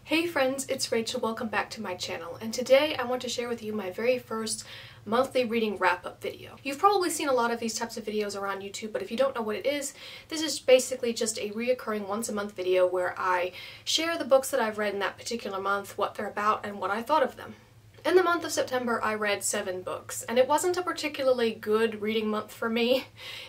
Hey friends, it's Rachel. Welcome back to my channel, and today I want to share with you my very first monthly reading wrap-up video. You've probably seen a lot of these types of videos around YouTube, but if you don't know what it is, this is basically just a reoccurring once-a-month video where I share the books that I've read in that particular month, what they're about, and what I thought of them. In the month of September, I read 7 books, and it wasn't a particularly good reading month for me,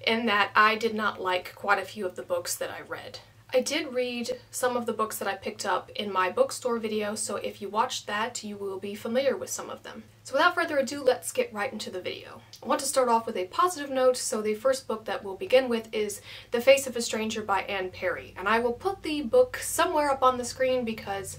in that I did not like quite a few of the books that I read. I did read some of the books that I picked up in my bookstore video, so if you watched that, you will be familiar with some of them. So without further ado, let's get right into the video. I want to start off with a positive note, so the first book that we'll begin with is The Face of a Stranger by Anne Perry, and I will put the book somewhere up on the screen because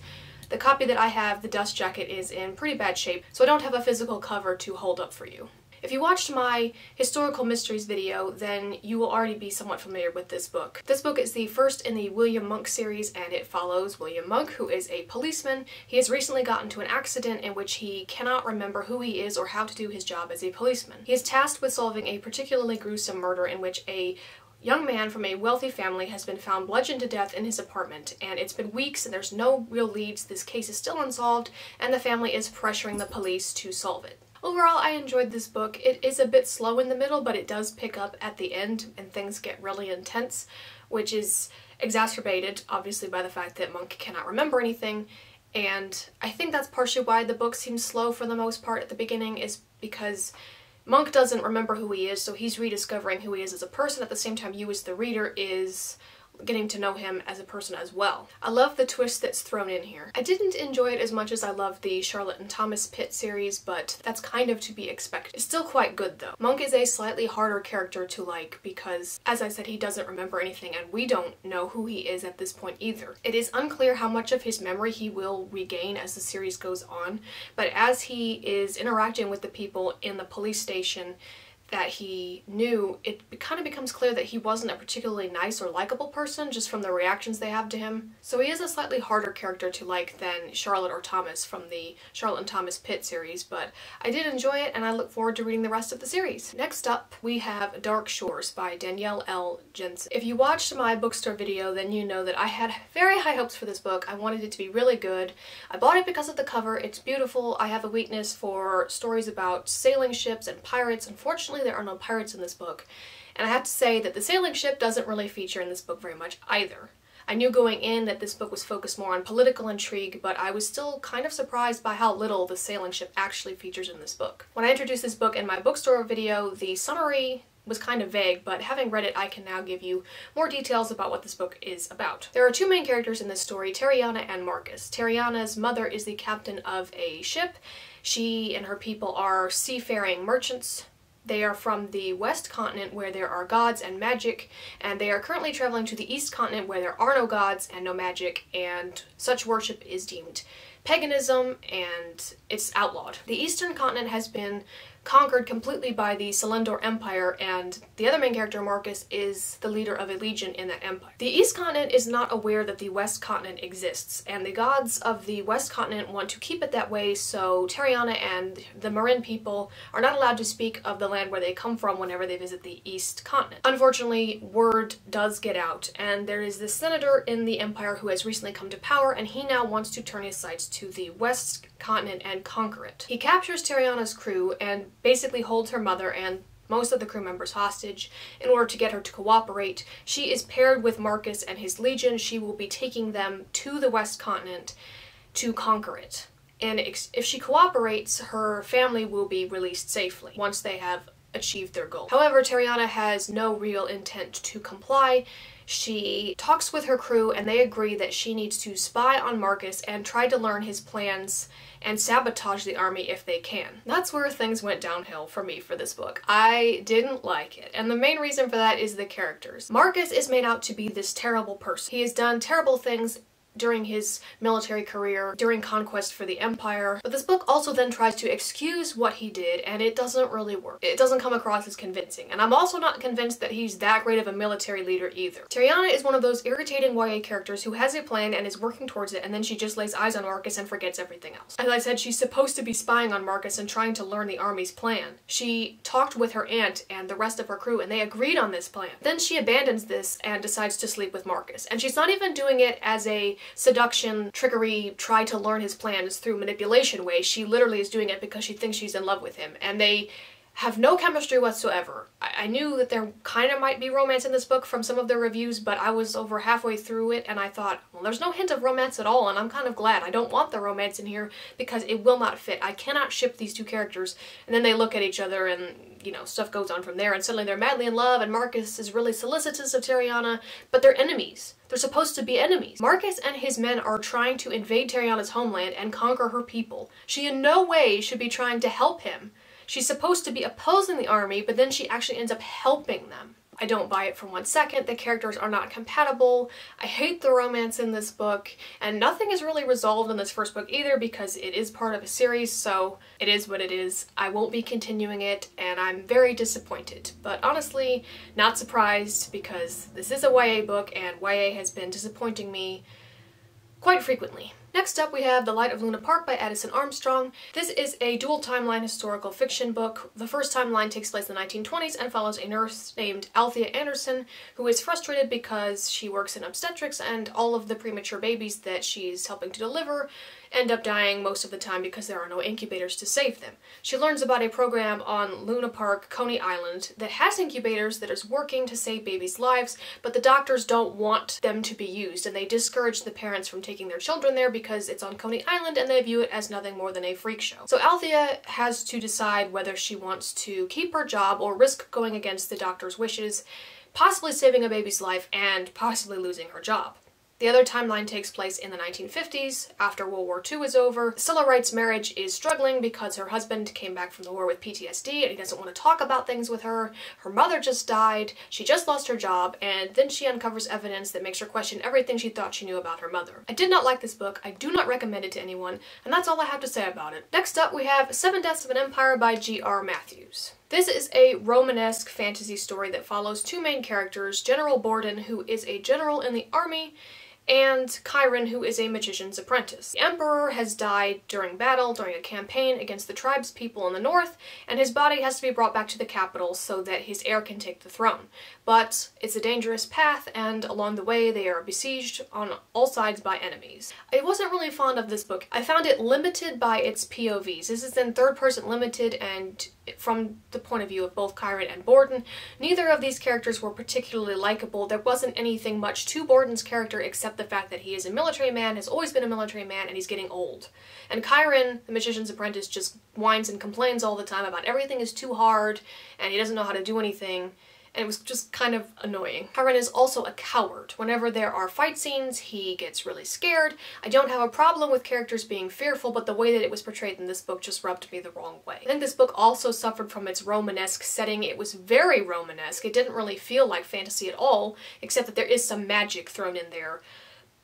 the copy that I have, the dust jacket, is in pretty bad shape, so I don't have a physical cover to hold up for you. If you watched my historical mysteries video, then you will already be somewhat familiar with this book. This book is the first in the William Monk series, and it follows William Monk, who is a policeman. He has recently gotten into an accident in which he cannot remember who he is or how to do his job as a policeman. He is tasked with solving a particularly gruesome murder in which a young man from a wealthy family has been found bludgeoned to death in his apartment, and it's been weeks and there's no real leads. This case is still unsolved, and the family is pressuring the police to solve it. Overall, I enjoyed this book. It is a bit slow in the middle, but it does pick up at the end and things get really intense, which is exacerbated, obviously, by the fact that Monk cannot remember anything. And I think that's partially why the book seems slow for the most part at the beginning, is because Monk doesn't remember who he is, so he's rediscovering who he is as a person at the same time you as the reader is getting to know him as a person as well. I love the twist that's thrown in here. I didn't enjoy it as much as I loved the Charlotte and Thomas Pitt series, but that's kind of to be expected. It's still quite good though. Monk is a slightly harder character to like because, as I said, he doesn't remember anything and we don't know who he is at this point either. It is unclear how much of his memory he will regain as the series goes on, but as he is interacting with the people in the police station that he knew, it kind of becomes clear that he wasn't a particularly nice or likable person just from the reactions they have to him. So he is a slightly harder character to like than Charlotte or Thomas from the Charlotte and Thomas Pitt series, but I did enjoy it and I look forward to reading the rest of the series. Next up, we have Dark Shores by Danielle L. Jensen. If you watched my bookstore video, then you know that I had very high hopes for this book. I wanted it to be really good. I bought it because of the cover. It's beautiful. I have a weakness for stories about sailing ships and pirates. Unfortunately, there are no pirates in this book, and I have to say that the sailing ship doesn't really feature in this book very much either. I knew going in that this book was focused more on political intrigue, but I was still kind of surprised by how little the sailing ship actually features in this book. When I introduced this book in my bookstore video, the summary was kind of vague, but having read it, I can now give you more details about what this book is about. There are two main characters in this story, Tariana and Marcus. Tariana's mother is the captain of a ship. She and her people are seafaring merchants. They are from the West Continent where there are gods and magic, and they are currently traveling to the East Continent where there are no gods and no magic, and such worship is deemed paganism and it's outlawed. The Eastern Continent has been conquered completely by the Selendor Empire, and the other main character, Marcus, is the leader of a legion in that empire. The East Continent is not aware that the West Continent exists, and the gods of the West Continent want to keep it that way, so Tariana and the Marin people are not allowed to speak of the land where they come from whenever they visit the East Continent. Unfortunately, word does get out, and there is this senator in the empire who has recently come to power, and he now wants to turn his sights to the West Continent and conquer it. He captures Tariana's crew and basically holds her mother and most of the crew members hostage in order to get her to cooperate. She is paired with Marcus and his legion. She will be taking them to the West Continent to conquer it. And if she cooperates, her family will be released safely once they have achieved their goal. However, Tariana has no real intent to comply. She talks with her crew and they agree that she needs to spy on Marcus and try to learn his plans and sabotage the army if they can. That's where things went downhill for me for this book. I didn't like it, and the main reason for that is the characters. Marcus is made out to be this terrible person. He has done terrible things during his military career, during conquest for the Empire. But this book also then tries to excuse what he did, and it doesn't really work. It doesn't come across as convincing, and I'm also not convinced that he's that great of a military leader either. Tariana is one of those irritating YA characters who has a plan and is working towards it, and then she just lays eyes on Marcus and forgets everything else. As I said, she's supposed to be spying on Marcus and trying to learn the army's plan. She talked with her aunt and the rest of her crew, and they agreed on this plan. Then she abandons this and decides to sleep with Marcus, and she's not even doing it as a seduction, trickery, try to learn his plans through manipulation way. She literally is doing it because she thinks she's in love with him, and they have no chemistry whatsoever. I knew that there kind of might be romance in this book from some of the reviews, but I was over halfway through it and I thought, well, there's no hint of romance at all, and I'm kind of glad. I don't want the romance in here because it will not fit. I cannot ship these two characters, and then they look at each other and, you know, stuff goes on from there, and suddenly they're madly in love, and Marcus is really solicitous of Tariana, but they're enemies. They're supposed to be enemies. Marcus and his men are trying to invade Tariana's homeland and conquer her people. She in no way should be trying to help him. She's supposed to be opposing the army, but then she actually ends up helping them. I don't buy it for 1 second. The characters are not compatible. I hate the romance in this book, and nothing is really resolved in this first book either because it is part of a series, so it is what it is. I won't be continuing it, and I'm very disappointed. But honestly, not surprised because this is a YA book, and YA has been disappointing me quite frequently. Next up we have The Light of Luna Park by Addison Armstrong. This is a dual timeline historical fiction book. The first timeline takes place in the 1920s and follows a nurse named Althea Anderson who is frustrated because she works in obstetrics and all of the premature babies that she's helping to deliver end up dying most of the time because there are no incubators to save them. She learns about a program on Luna Park, Coney Island, that has incubators that is working to save babies' lives, but the doctors don't want them to be used, and they discourage the parents from taking their children there because it's on Coney Island and they view it as nothing more than a freak show. So Althea has to decide whether she wants to keep her job or risk going against the doctor's wishes, possibly saving a baby's life and possibly losing her job. The other timeline takes place in the 1950s, after World War II is over. Cilla Wright's marriage is struggling because her husband came back from the war with PTSD and he doesn't want to talk about things with her. Her mother just died, she just lost her job, and then she uncovers evidence that makes her question everything she thought she knew about her mother. I did not like this book, I do not recommend it to anyone, and that's all I have to say about it. Next up we have Seven Deaths of an Empire by G.R. Matthews. This is a Romanesque fantasy story that follows two main characters, General Borden, who is a general in the army, and Chiron, who is a magician's apprentice. The emperor has died during battle, during a campaign against the tribespeople in the north, and his body has to be brought back to the capital so that his heir can take the throne. But it's a dangerous path, and along the way they are besieged on all sides by enemies. I wasn't really fond of this book. I found it limited by its POVs. This is in third person limited, and from the point of view of both Chiron and Borden, neither of these characters were particularly likable. There wasn't anything much to Borden's character except the fact that he is a military man, has always been a military man, and he's getting old. And Chiron, the magician's apprentice, just whines and complains all the time about everything is too hard, and he doesn't know how to do anything. And it was just kind of annoying. Chiron is also a coward. Whenever there are fight scenes, he gets really scared. I don't have a problem with characters being fearful, but the way that it was portrayed in this book just rubbed me the wrong way. I think this book also suffered from its Romanesque setting. It was very Romanesque. It didn't really feel like fantasy at all, except that there is some magic thrown in there.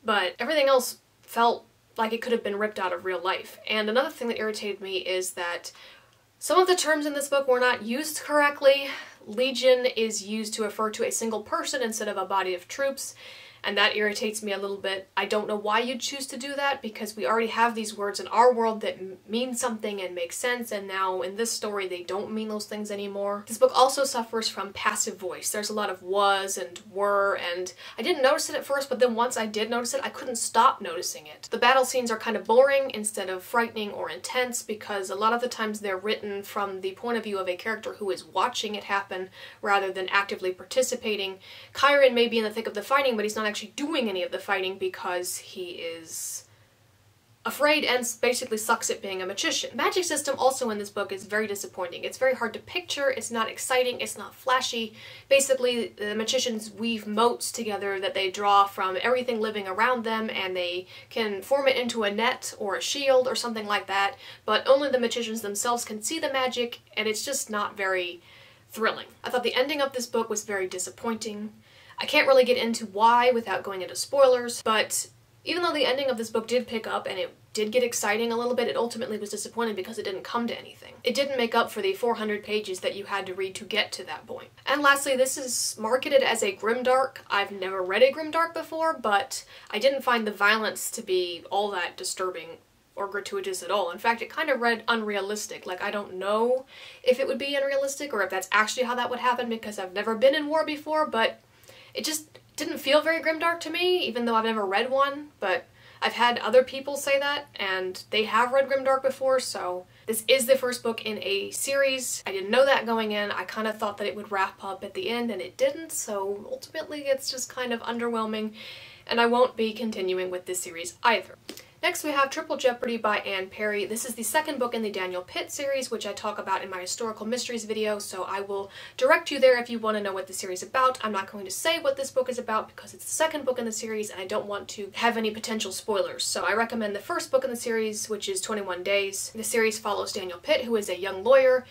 But everything else felt like it could have been ripped out of real life. And another thing that irritated me is that some of the terms in this book were not used correctly. Legion is used to refer to a single person instead of a body of troops, and that irritates me a little bit. I don't know why you'd choose to do that, because we already have these words in our world that mean something and make sense, and now in this story they don't mean those things anymore. This book also suffers from passive voice. There's a lot of was and were, and I didn't notice it at first, but then once I did notice it, I couldn't stop noticing it. The battle scenes are kind of boring instead of frightening or intense, because a lot of the times they're written from the point of view of a character who is watching it happen rather than actively participating. Chiron may be in the thick of the fighting, but he's not actually doing any of the fighting because he is afraid and basically sucks at being a magician. Magic system also in this book is very disappointing. It's very hard to picture, it's not exciting, it's not flashy. Basically, the magicians weave motes together that they draw from everything living around them, and they can form it into a net or a shield or something like that, but only the magicians themselves can see the magic, and it's just not very thrilling. I thought the ending of this book was very disappointing. I can't really get into why without going into spoilers, but even though the ending of this book did pick up and it did get exciting a little bit, it ultimately was disappointing because it didn't come to anything. It didn't make up for the 400 pages that you had to read to get to that point. And lastly, this is marketed as a grimdark. I've never read a grimdark before, but I didn't find the violence to be all that disturbing or gratuitous at all. In fact, it kind of read unrealistic. Like, I don't know if it would be unrealistic or if that's actually how that would happen, because I've never been in war before, but it just didn't feel very grimdark to me, even though I've never read one. But I've had other people say that, and they have read Grimdark before, so this is the first book in a series. I didn't know that going in. I kind of thought that it would wrap up at the end, and it didn't, so ultimately it's just kind of underwhelming, and I won't be continuing with this series either. Next we have Triple Jeopardy by Anne Perry. This is the second book in the Danielle Pitt series, which I talk about in my historical mysteries video, so I will direct you there if you want to know what the series is about. I'm not going to say what this book is about because it's the second book in the series and I don't want to have any potential spoilers. So I recommend the first book in the series, which is 21 Days. The series follows Danielle Pitt, who is a young lawyer,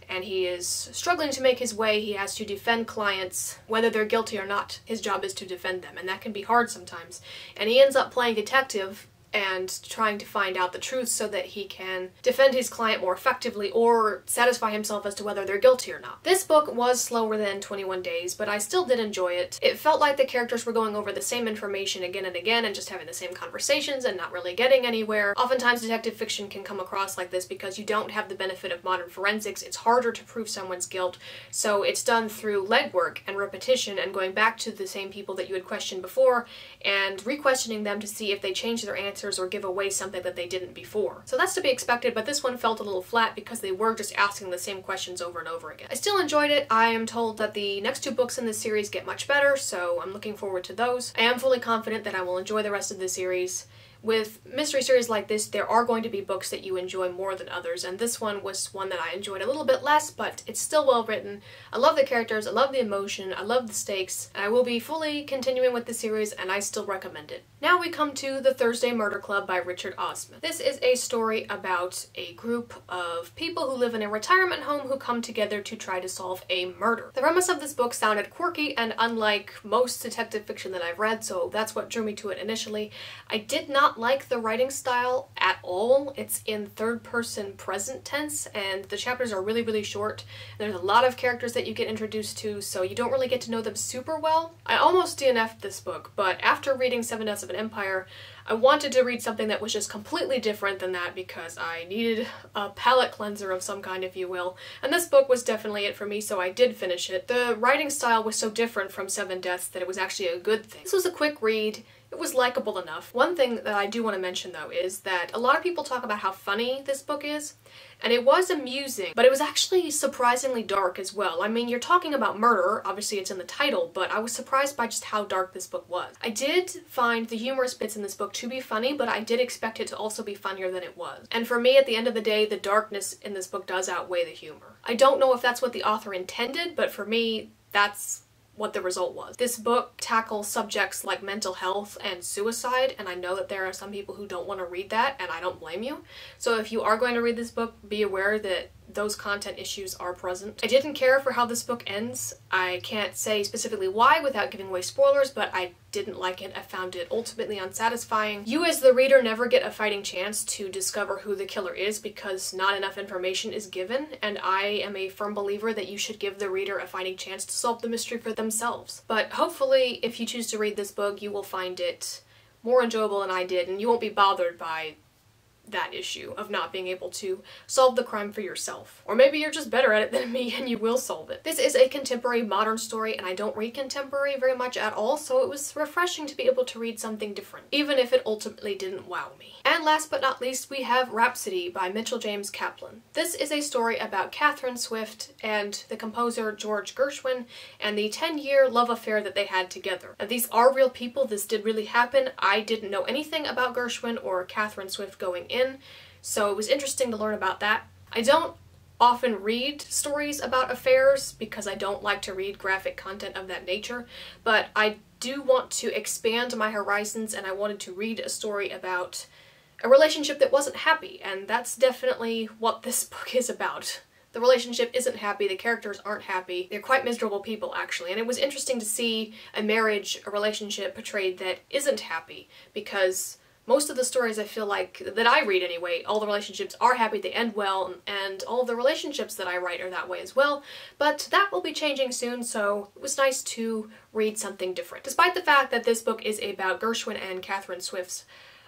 and he is struggling to make his way. He has to defend clients, whether they're guilty or not. His job is to defend them, and that can be hard sometimes. And he ends up playing detective and trying to find out the truth so that he can defend his client more effectively or satisfy himself as to whether they're guilty or not. This book was slower than 21 Days, but I still did enjoy it. It felt like the characters were going over the same information again and again and just having the same conversations and not really getting anywhere. Oftentimes detective fiction can come across like this because you don't have the benefit of modern forensics. It's harder to prove someone's guilt, so it's done through legwork and repetition and going back to the same people that you had questioned before and re-questioning them to see if they change their answers or give away something that they didn't before. So that's to be expected, but this one felt a little flat because they were just asking the same questions over and over again. I still enjoyed it. I am told that the next two books in this series get much better, so I'm looking forward to those. I am fully confident that I will enjoy the rest of the series. With mystery series like this, there are going to be books that you enjoy more than others, and this one was one that I enjoyed a little bit less, but it's still well written. I love the characters, I love the emotion, I love the stakes, and I will be fully continuing with the series, and I still recommend it. Now we come to The Thursday Murder Club by Richard Osman. This is a story about a group of people who live in a retirement home who come together to try to solve a murder. The premise of this book sounded quirky and unlike most detective fiction that I've read, so that's what drew me to it initially. I did not like the writing style at all. It's in third-person present tense, and the chapters are really short. There's a lot of characters that you get introduced to, so you don't really get to know them super well. I almost DNF'd this book, but after reading Seven Deaths of an Empire, I wanted to read something that was just completely different than that because I needed a palate cleanser of some kind, if you will. And this book was definitely it for me, so I did finish it. The writing style was so different from Seven Deaths that it was actually a good thing. This was a quick read. It was likable enough. One thing that I do want to mention though is that a lot of people talk about how funny this book is, and it was amusing, but it was actually surprisingly dark as well. I mean, you're talking about murder, obviously it's in the title, but I was surprised by just how dark this book was. I did find the humorous bits in this book to be funny, but I did expect it to also be funnier than it was. And for me, at the end of the day, the darkness in this book does outweigh the humor. I don't know if that's what the author intended, but for me, that's what the result was. This book tackles subjects like mental health and suicide, and I know that there are some people who don't want to read that, and I don't blame you. So if you are going to read this book, be aware that those content issues are present. I didn't care for how this book ends. I can't say specifically why without giving away spoilers, but I didn't like it. I found it ultimately unsatisfying. You as the reader never get a fighting chance to discover who the killer is because not enough information is given, and I am a firm believer that you should give the reader a fighting chance to solve the mystery for themselves. But hopefully, if you choose to read this book, you will find it more enjoyable than I did, and you won't be bothered by that issue of not being able to solve the crime for yourself. Or maybe you're just better at it than me and you will solve it. This is a contemporary modern story, and I don't read contemporary very much at all, so it was refreshing to be able to read something different, even if it ultimately didn't wow me. And last but not least, we have Rhapsody by Mitchell James Kaplan. This is a story about Catherine Swift and the composer George Gershwin and the 10-year love affair that they had together. Now, these are real people. This did really happen. I didn't know anything about Gershwin or Catherine Swift going in, so it was interesting to learn about that. I don't often read stories about affairs because I don't like to read graphic content of that nature, but I do want to expand my horizons, and I wanted to read a story about a relationship that wasn't happy, and that's definitely what this book is about. The relationship isn't happy, the characters aren't happy, they're quite miserable people actually, and it was interesting to see a marriage, a relationship portrayed that isn't happy, because most of the stories I feel like, that I read anyway, all the relationships are happy, they end well, and all of the relationships that I write are that way as well, but that will be changing soon, so it was nice to read something different. Despite the fact that this book is about Gershwin and Catherine Swift's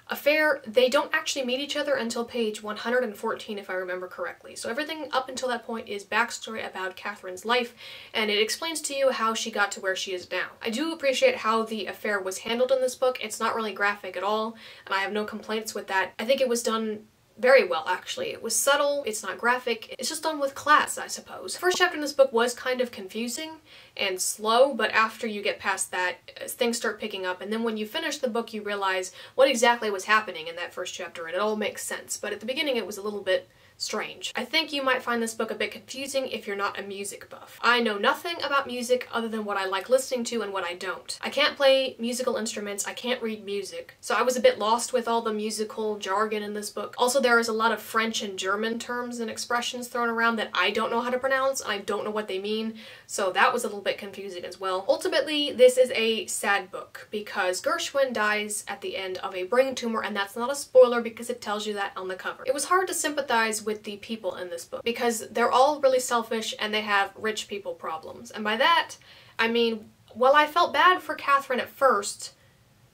affair, they don't actually meet each other until page 114 if I remember correctly. So everything up until that point is backstory about Catherine's life, and it explains to you how she got to where she is now. I do appreciate how the affair was handled in this book. It's not really graphic at all, and I have no complaints with that. I think it was done very well, actually. It was subtle, it's not graphic, it's just done with class, I suppose. The first chapter in this book was kind of confusing and slow, but after you get past that, things start picking up, and then when you finish the book, you realize what exactly was happening in that first chapter, and it all makes sense. But at the beginning, it was a little bit strange. I think you might find this book a bit confusing if you're not a music buff. I know nothing about music other than what I like listening to and what I don't. I can't play musical instruments, I can't read music, so I was a bit lost with all the musical jargon in this book. Also, there is a lot of French and German terms and expressions thrown around that I don't know how to pronounce, and I don't know what they mean, so that was a little bit confusing as well. Ultimately, this is a sad book because Gershwin dies at the end of a brain tumor, and that's not a spoiler because it tells you that on the cover. It was hard to sympathize with the people in this book because they're all really selfish and they have rich people problems. And by that, I mean, well, I felt bad for Catherine at first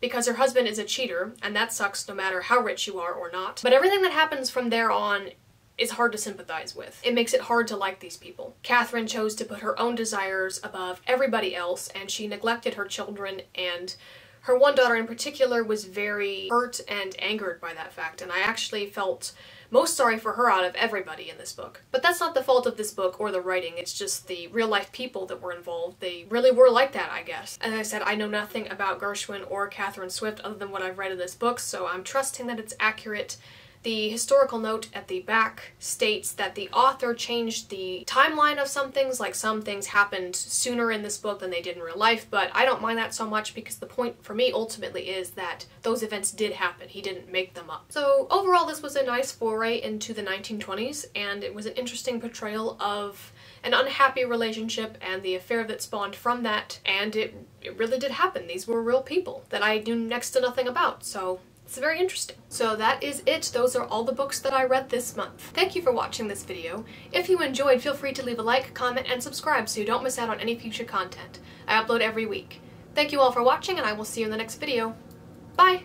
because her husband is a cheater, and that sucks no matter how rich you are or not. But everything that happens from there on is hard to sympathize with. It makes it hard to like these people. Catherine chose to put her own desires above everybody else, and she neglected her children, and her one daughter in particular was very hurt and angered by that fact, and I actually felt most sorry for her out of everybody in this book. But that's not the fault of this book or the writing, it's just the real-life people that were involved. They really were like that, I guess. As I said, I know nothing about Gershwin or Catherine Swift other than what I've read in this book, so I'm trusting that it's accurate. The historical note at the back states that the author changed the timeline of some things, like some things happened sooner in this book than they did in real life, but I don't mind that so much because the point for me ultimately is that those events did happen. He didn't make them up. So overall, this was a nice foray into the 1920s, and it was an interesting portrayal of an unhappy relationship and the affair that spawned from that, and it really did happen. These were real people that I knew next to nothing about, so it's very interesting. So that is it. Those are all the books that I read this month. Thank you for watching this video. If you enjoyed, feel free to leave a like, comment, and subscribe so you don't miss out on any future content. I upload every week. Thank you all for watching, and I will see you in the next video. Bye!